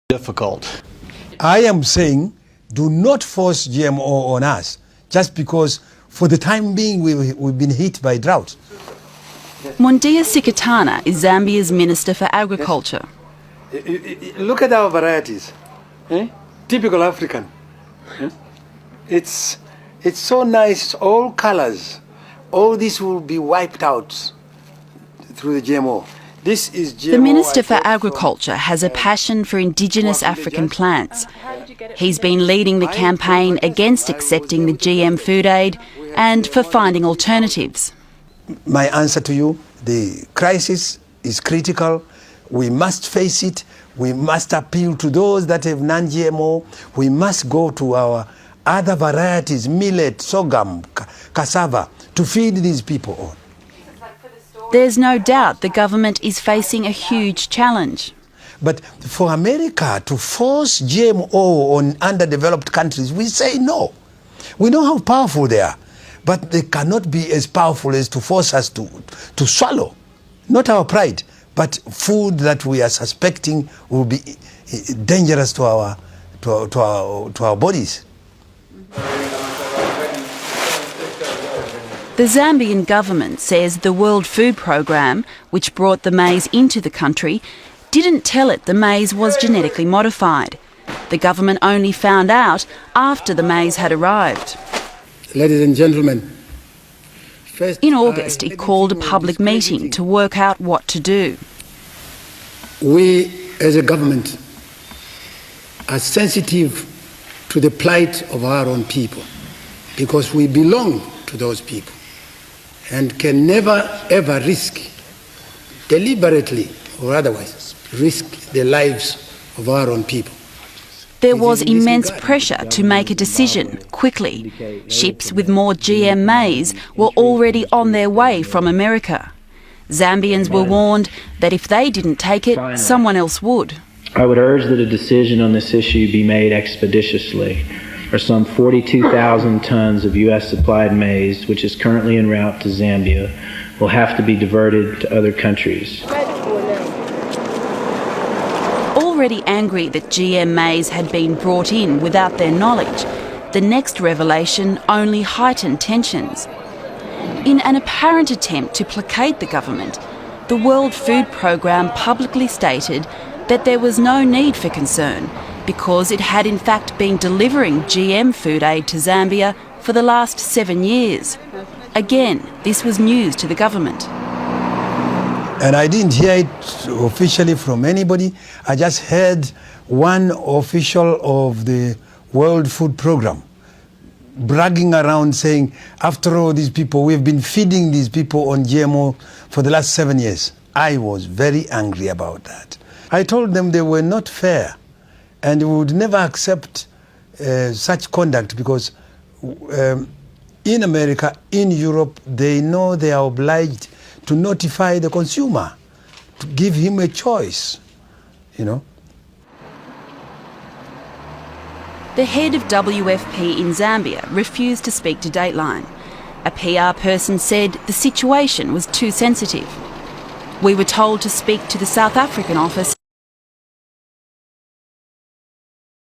difficult. I am saying do not force GMO on us just because for the time being we've been hit by drought. Mondia Sikatana is Zambia's Minister for Agriculture. Look at our varieties, typical African. It's so nice, all colors. All this will be wiped out through the GMO. This is GMO. The Minister for Agriculture has a passion for indigenous African plants. He's been leading the campaign against accepting the GM food aid and for finding alternatives. My answer to you, the crisis is critical. We must face it. We must appeal to those that have non-GMO. We must go to our other varieties, millet, sorghum, cassava, to feed these people on. There's no doubt the government is facing a huge challenge. But for America to force GMO on underdeveloped countries, we say no. We know how powerful they are, but they cannot be as powerful as to force us to swallow. Not our pride, but food that we are suspecting will be dangerous to our bodies. The Zambian government says the World Food Programme, which brought the maize into the country, didn't tell it the maize was genetically modified. The government only found out after the maize had arrived. Ladies and gentlemen, in August, it called a public meeting to work out what to do. We, as a government, are sensitive to the plight of our own people because we belong to those people and can never, ever risk, deliberately or otherwise, risk the lives of our own people. There was immense pressure to make a decision quickly. Ships with more GM maize were already on their way from America. Zambians were warned that if they didn't take it, someone else would. I would urge that a decision on this issue be made expeditiously, or some 42,000 tons of U.S. supplied maize, which is currently en route to Zambia, will have to be diverted to other countries. Already angry that GM maize had been brought in without their knowledge, the next revelation only heightened tensions. In an apparent attempt to placate the government, the World Food Programme publicly stated that there was no need for concern because it had in fact been delivering GM food aid to Zambia for the last 7 years. Again, this was news to the government. And I didn't hear it officially from anybody. I just heard one official of the World Food Programme bragging around saying, after all these people, we've been feeding these people on GMO for the last 7 years. I was very angry about that. I told them they were not fair and we would never accept such conduct because in America, in Europe, they know they are obliged to notify the consumer, to give him a choice, you know. The head of WFP in Zambia refused to speak to Dateline. A PR person said the situation was too sensitive. We were told to speak to the South African office